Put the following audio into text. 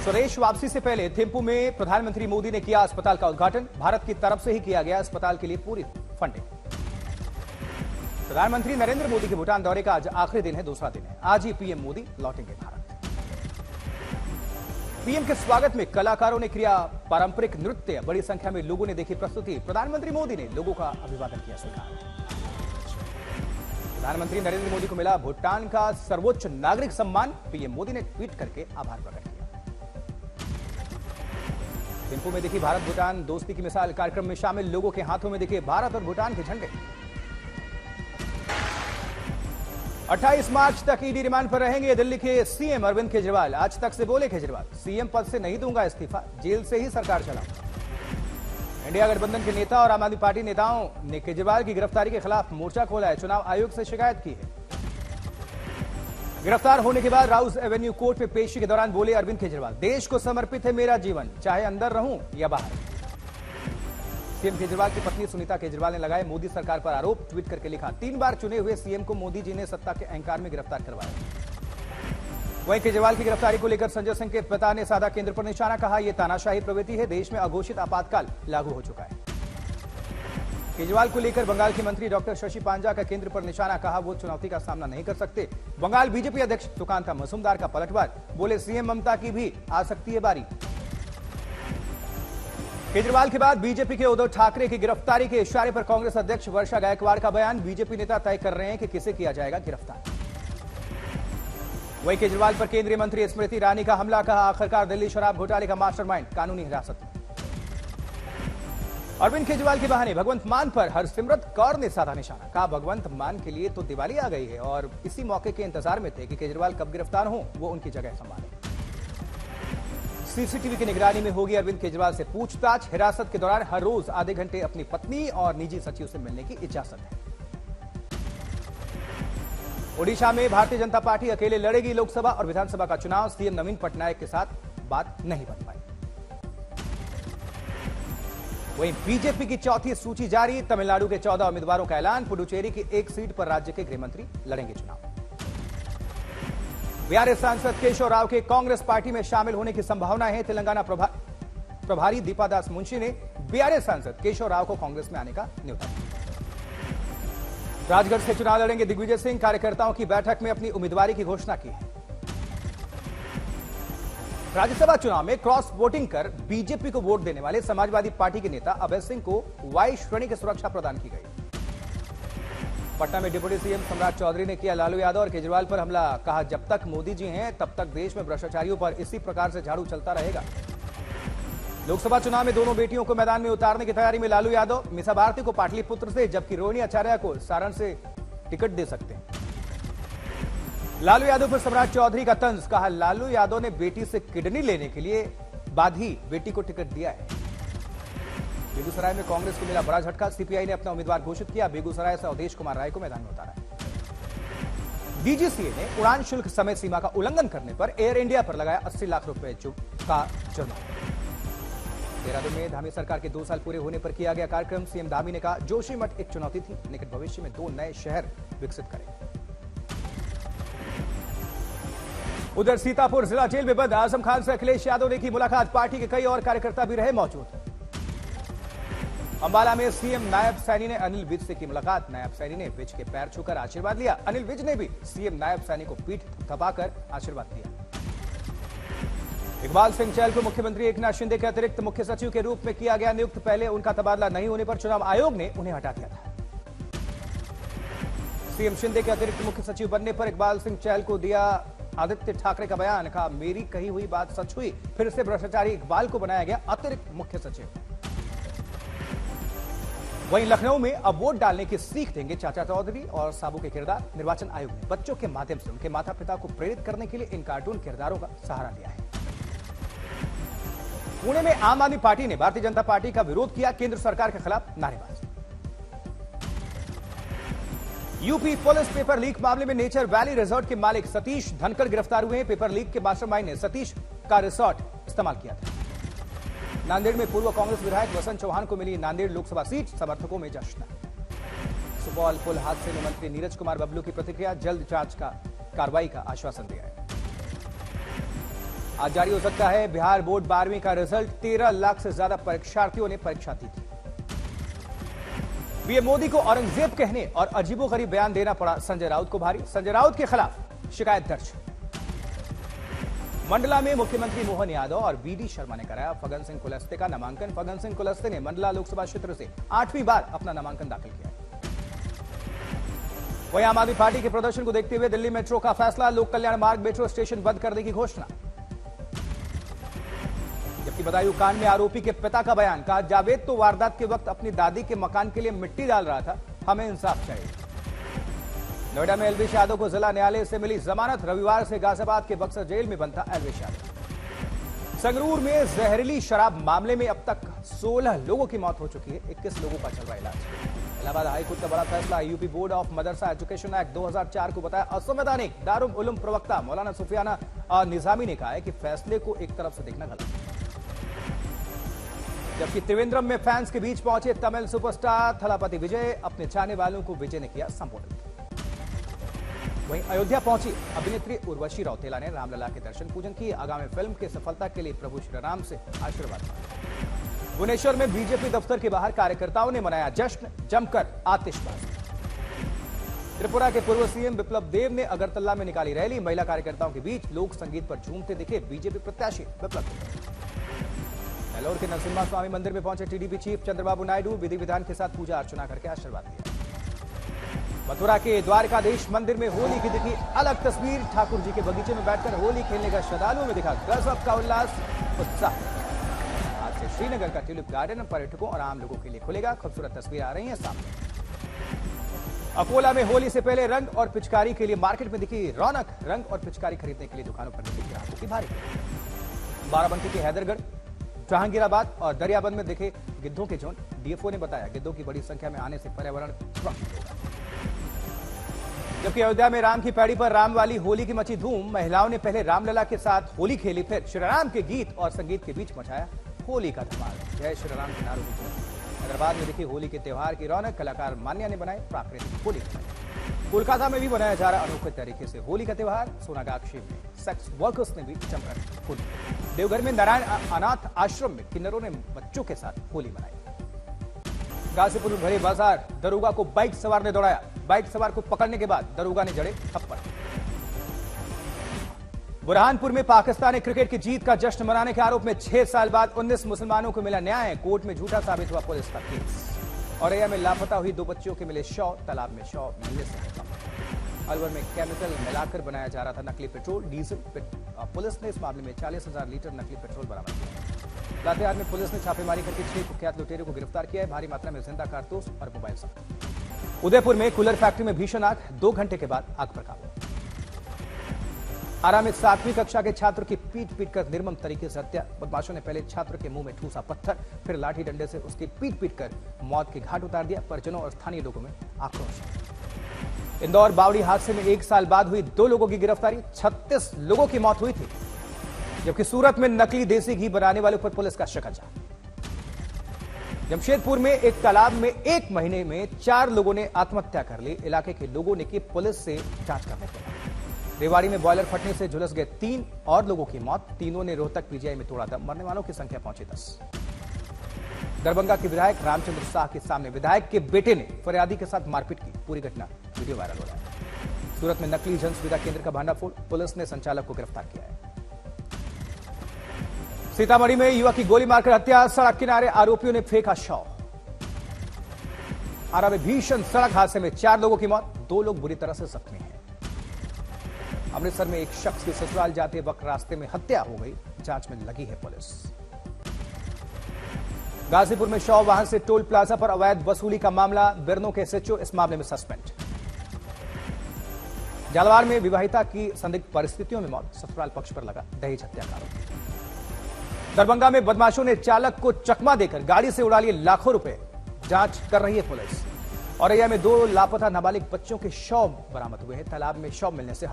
सुरेश वापसी से पहले थिम्पू में प्रधानमंत्री मोदी ने किया अस्पताल का उद्घाटन। भारत की तरफ से ही किया गया अस्पताल के लिए पूरी फंडिंग। प्रधानमंत्री नरेंद्र मोदी के भूटान दौरे का आज आखिरी दिन है, दूसरा दिन है। आज ही पीएम मोदी लौटेंगे भारत। पीएम के स्वागत में कलाकारों ने किया पारंपरिक नृत्य। बड़ी संख्या में लोगों ने देखी प्रस्तुति। प्रधानमंत्री मोदी ने लोगों का अभिवादन किया स्वीकार। प्रधानमंत्री नरेंद्र मोदी को मिला भूटान का सर्वोच्च नागरिक सम्मान। पीएम मोदी ने ट्वीट करके आभार प्रकट किया। थिम्पू में देखी भारत भूटान दोस्ती की मिसाल। कार्यक्रम में शामिल लोगों के हाथों में दिखे भारत और भूटान के झंडे। 28 मार्च तक ईडी रिमांड पर रहेंगे दिल्ली के सीएम अरविंद केजरीवाल। आज तक से बोले केजरीवाल, सीएम पद से नहीं दूंगा इस्तीफा, जेल से ही सरकार चलाऊंगा। इंडिया गठबंधन के नेता और आम आदमी पार्टी नेताओं ने केजरीवाल की गिरफ्तारी के खिलाफ मोर्चा खोला है। चुनाव आयोग से शिकायत की है। गिरफ्तार होने के बाद राउस एवेन्यू कोर्ट में पेशी के दौरान बोले अरविंद केजरीवाल, देश को समर्पित है मेरा जीवन, चाहे अंदर रहूं या बाहर। सीएम केजरीवाल की पत्नी सुनीता केजरीवाल ने लगाए मोदी सरकार पर आरोप। ट्वीट करके लिखा, 3 बार चुने हुए सीएम को मोदी जी ने सत्ता के अहंकार में गिरफ्तार करवाया। वहीं केजरीवाल की गिरफ्तारी को लेकर संजय सिंह के पिता ने साधा केंद्र पर निशाना। कहा, यह तानाशाही प्रवृत्ति है, देश में अघोषित आपातकाल लागू हो चुका है। केजरीवाल को लेकर बंगाल के मंत्री डॉक्टर शशि पांजा का केंद्र पर निशाना। कहा, वो चुनौती का सामना नहीं कर सकते। बंगाल बीजेपी अध्यक्ष सुकांता मजूमदार का पलटवार। बोले, सीएम ममता की भी आ सकती है बारी। केजरीवाल के बाद बीजेपी के उद्धव ठाकरे की गिरफ्तारी के इशारे पर कांग्रेस अध्यक्ष वर्षा गायकवाड़ का बयान। बीजेपी नेता तय कर रहे हैं कि किसे किया जाएगा गिरफ्तार। वहीं केजरीवाल पर केंद्रीय मंत्री स्मृति ईरानी का हमला। कहा, आखिरकार दिल्ली शराब घोटाले का मास्टरमाइंड कानूनी हिरासत में। अरविंद केजरीवाल के बहाने भगवंत मान पर हरसिमरत कौर ने साधा निशाना। कहा, भगवंत मान के लिए तो दिवाली आ गई है और इसी मौके के इंतजार में थे कि केजरीवाल कब गिरफ्तार हो, वो उनकी जगह संभाले। सीसीटीवी की निगरानी में होगी अरविंद केजरीवाल से पूछताछ। हिरासत के दौरान हर रोज आधे घंटे अपनी पत्नी और निजी सचिव से मिलने की इजाजत है। ओडिशा में भारतीय जनता पार्टी अकेले लड़ेगी लोकसभा और विधानसभा का चुनाव। सीएम नवीन पटनायक के साथ बात नहीं बन पाई। वहीं बीजेपी की चौथी सूची जारी। तमिलनाडु के 14 उम्मीदवारों का ऐलान। पुडुचेरी की 1 सीट पर राज्य के गृहमंत्री लड़ेंगे चुनाव। बिहार सांसद केशव राव के कांग्रेस पार्टी में शामिल होने की संभावना है। तेलंगाना प्रभारी दीपादास मुंशी ने बिहार सांसद केशव राव को कांग्रेस में आने का न्योता दिया। राजगढ़ से चुनाव लड़ेंगे दिग्विजय सिंह। कार्यकर्ताओं की बैठक में अपनी उम्मीदवारी की घोषणा की है। राज्यसभा चुनाव में क्रॉस वोटिंग कर बीजेपी को वोट देने वाले समाजवादी पार्टी के नेता अभय सिंह को वाई श्रेणी की सुरक्षा प्रदान की गई। पटना में डिप्टी सीएम सम्राट चौधरी ने किया लालू यादव और केजरीवाल पर हमला। कहा, जब तक मोदी जी हैं तब तक देश में भ्रष्टाचारियों पर इसी प्रकार से झाड़ू चलता रहेगा। लोकसभा चुनाव में दोनों बेटियों को मैदान में उतारने की तैयारी में लालू यादव। मीसा भारती को पाटलिपुत्र से जबकि रोहिणी आचार्य को सारण से टिकट दे सकते हैं। लालू यादव पर सम्राट चौधरी का तंज। कहा, लालू यादव ने बेटी से किडनी लेने के लिए बाद ही बेटी को टिकट दिया है। बेगूसराय में कांग्रेस को मिला बड़ा झटका। सीपीआई ने अपना उम्मीदवार घोषित किया। बेगूसराय से अवधेश कुमार राय को मैदान में उतारा डीजीसीए ने उड़ान शुल्क समय सीमा का उल्लंघन करने पर एयर इंडिया पर लगाया 80 लाख रुपए का जुर्माना। देहरादून में धामी सरकार के 2 साल पूरे होने पर किया गया कार्यक्रम। सीएम धामी ने कहा, जोशीमठ एक चुनौती थी लेकिन भविष्य में 2 नए शहर विकसित करें। उधर सीतापुर जिला जेल में बंद आजम खान से अखिलेश यादव ने की मुलाकात। पार्टी के कई और कार्यकर्ता भी रहे मौजूद। अंबाला में सीएम नायब सैनी ने अनिल विज से की मुलाकात। नायब सैनी ने विज के पैर छूकर आशीर्वाद लिया। अनिल विज ने भी सीएम नायब सैनी को पीठ थपथपाकर आशीर्वाद दिया। इकबाल सिंह चहल को मुख्यमंत्री एकनाथ शिंदे के अतिरिक्त मुख्य सचिव के रूप में किया गया नियुक्त। पहले उनका तबादला नहीं होने पर चुनाव आयोग ने उन्हें हटा दिया था। सीएम शिंदे के अतिरिक्त मुख्य सचिव बनने पर इकबाल सिंह चहल को दिया आदित्य ठाकरे का बयान। कहा, मेरी कही हुई बात सच हुई, फिर से भ्रष्टाचारी इकबाल को बनाया गया अतिरिक्त मुख्य सचिव। वहीं लखनऊ में अब वोट डालने की सीख देंगे चाचा चौधरी और साबू के किरदार। निर्वाचन आयोग ने बच्चों के माध्यम से उनके माता पिता को प्रेरित करने के लिए इन कार्टून किरदारों का सहारा लिया है। पुणे में आम आदमी पार्टी ने भारतीय जनता पार्टी का विरोध किया। केंद्र सरकार के खिलाफ नारेबाजी। यूपी पुलिस पेपर लीक मामले में नेचर वैली रिजॉर्ट के मालिक सतीश धनखड़ गिरफ्तार हुए हैं। पेपर लीक के मास्टरमाइंड ने सतीश का रिसोर्ट इस्तेमाल किया था। नांदेड़ में पूर्व कांग्रेस विधायक वसंत चौहान को मिली नांदेड़ लोकसभा सीट। समर्थकों में जश्न। सुपौल पुल हादसे में मंत्री नीरज कुमार बबलू की प्रतिक्रिया। जल्द जांच का कार्रवाई का आश्वासन दिया है। आज जारी हो सकता है बिहार बोर्ड 12वीं का रिजल्ट। 13 लाख से ज्यादा परीक्षार्थियों ने परीक्षा दी थी। पीएम मोदी को औरंगजेब कहने और अजीबोगरीब बयान देना पड़ा संजय राउत को भारी। संजय राउत के खिलाफ शिकायत दर्ज। मंडला में मुख्यमंत्री मोहन यादव और बीडी शर्मा ने कराया फग्गन सिंह कुलस्ते का नामांकन। फग्गन सिंह कुलस्ते ने मंडला लोकसभा क्षेत्र से 8वीं बार अपना नामांकन दाखिल किया। वहीं आम आदमी पार्टी के प्रदर्शन को देखते हुए दिल्ली मेट्रो का फैसला, लोक कल्याण मार्ग मेट्रो स्टेशन बंद करने की घोषणा। जबकि बदायूं कांड में आरोपी के पिता का बयान, कहा जावेद तो वारदात के वक्त अपनी दादी के मकान के लिए मिट्टी डाल रहा था, हमें इंसाफ चाहिए। नोएडा में एलवीश यादव को जिला न्यायालय से मिली जमानत। रविवार से गाजियाबाद के बक्सर जेल में बंद था एलवीश यादव। संगरूर में जहरीली शराब मामले में अब तक 16 लोगों की मौत हो चुकी है। 21 लोगों का चल रहा इलाज। इलाहाबाद हाईकोर्ट का बड़ा फैसला, UP board of Madrasa education act 2004 को बताया असंवैधानिक। दारुल उलूम प्रवक्ता मौलाना सुफियाना निजामी ने कहा है कि फैसले को एक तरफ से देखना गलत है। जबकि त्रिवेंद्रम में फैंस के बीच पहुंचे तमिल सुपरस्टार थलापति विजय, अपने चाहने वालों को विजय ने किया संबोधित। वहीं अयोध्या पहुंची अभिनेत्री उर्वशी रौतेला ने रामलला के दर्शन पूजन किए। आगामी फिल्म की सफलता के लिए प्रभु श्री राम से आशीर्वाद मांगा। भुवनेश्वर में बीजेपी दफ्तर के बाहर कार्यकर्ताओं ने मनाया जश्न, जमकर आतिशबाजी। त्रिपुरा के पूर्व सीएम बिप्लब देव ने अगरतला में निकाली रैली। महिला कार्यकर्ताओं के बीच लोक संगीत पर झूमते दिखे बीजेपी प्रत्याशी बिप्लब देव। नेल्लोर के नरसिम्हा स्वामी मंदिर में पहुंचे टीडीपी चीफ चंद्रबाबू नायडू, विधि विधान के साथ पूजा अर्चना करके आशीर्वाद दिया। मथुरा के द्वारकाधीश मंदिर में होली की दिखी अलग तस्वीर। ठाकुर जी के बगीचे में बैठकर होली खेलने का श्रद्धालुओं में दिखा गजब का उल्लास, उत्साह। आज से श्रीनगर का ट्यूलिप गार्डन पर्यटकों और आम लोगों के लिए खुलेगा। खूबसूरत तस्वीरें आ रही हैं सामने। अकोला में होली से पहले रंग और पिचकारी के लिए मार्केट में दिखी रौनक। रंग और पिचकारी खरीदने के लिए दुकानों पर दिखी ग्राहकों की भारी। बाराबंकी के हैदरगढ़, जहांगीराबाद और दरियाबंद में दिखे गिद्धों के झुंड। डीएफओ ने बताया गिद्धों की बड़ी संख्या में आने से पर्यावरण सुरक्षित होगा। जबकि अयोध्या में राम की पैड़ी पर राम वाली होली की मची धूम। महिलाओं ने पहले रामलला के साथ होली खेली, फिर श्रीराम के गीत और संगीत के बीच मचाया होली का धमाल। जय श्रीराम के नारों की धूम। हैदराबाद में दिखी होली के त्योहार की रौनक। कलाकार मान्या ने बनाए प्राकृतिक होली। कोलकाता में भी मनाया जा रहा अनोखे तरीके से होली का त्योहार। सोनागाक्षी में सेक्स वर्कर्स ने भी जमकर होली। देवघर में नारायण अनाथ आश्रम में किन्नरों ने बच्चों के साथ होली मनाई। गाजीपुर में भरे बाजार, दरोगा को बाइक सवार ने दौड़ाया। बाइक सवार को पकड़ने के बाद दरोगा ने जड़े थप्पड़। बुरहानपुर में पाकिस्तानी क्रिकेट की जीत का जश्न मनाने के आरोप में 6 साल बाद 19 मुसलमानों को मिला न्याय। कोर्ट में झूठा साबित हुआ पुलिस का केस। औरैया में लापता हुई 2 बच्चियों के मिले शव, तालाब में शव मिलने से हटा। अलवर में केमिकल मिलाकर बनाया जा रहा था नकली पेट्रोल डीजल। पुलिस ने इस मामले में 40,000 लीटर नकली पेट्रोल बरामद किया। लातेहार में पुलिस ने छापेमारी करके 6 कुख्यात लुटेरों को गिरफ्तार किया है। भारी मात्रा में जिंदा कारतूस और मोबाइल जब्त। उदयपुर में कूलर फैक्ट्री में भीषण आग, 2 घंटे के बाद आग पर काबू। आरा में 7वीं कक्षा के छात्र की पीट कर निर्मम तरीके से हत्या। बदमाशों ने पहले छात्र के मुंह में ठूसा पत्थर, फिर लाठी डंडे से उसकी पीट कर मौत के घाट उतार दिया। परिजनों और स्थानीय लोगों में आक्रोश। इंदौर बावड़ी हादसे में 1 साल बाद हुई 2 लोगों की गिरफ्तारी। 36 लोगों की मौत हुई थी। जबकि सूरत में नकली देसी घी बनाने वालों पर पुलिस का शिकंजा। जमशेदपुर में एक तालाब में 1 महीने में 4 लोगों ने आत्महत्या कर ली। इलाके के लोगों ने की पुलिस से जांच करने को कहा। रेवाड़ी में बॉयलर फटने से झुलस गए 3 और लोगों की मौत। तीनों ने रोहतक पीजीआई में तोड़ा दम। मरने वालों की संख्या पहुंची 10। दरभंगा के विधायक रामचंद्र शाह के सामने विधायक के बेटे ने फरियादी के साथ मारपीट की। पूरी घटना वीडियो वायरल हो रहा है। सूरत में नकली जन सुविधा केंद्र का भांडाफोड़, पुलिस ने संचालक को गिरफ्तार किया है। सीतामढ़ी में युवक की गोली मारकर हत्या, सड़क किनारे आरोपियों ने फेंका शव। आरा में भीषण सड़क हादसे में 4 लोगों की मौत, 2 लोग बुरी तरह से जख्मी हैं। अमृतसर में एक शख्स की ससुराल जाते वक्त रास्ते में हत्या हो गई, जांच में लगी है पुलिस। गाजीपुर में शव वाहन से टोल प्लाजा पर अवैध वसूली का मामला, बिरनों के एसएचओ इस मामले में सस्पेंड। जालवार में विवाहिता की संदिग्ध परिस्थितियों में मौत, ससुराल पक्ष पर लगा दहेज हत्या का आरोप। दरभंगा में बदमाशों ने चालक को चकमा देकर गाड़ी से उड़ा लिए लाखों रुपए, जांच कर रही है पुलिस। औरैया में 2 लापता नाबालिग बच्चों के शव बरामद हुए हैं। तालाब में शव मिलने से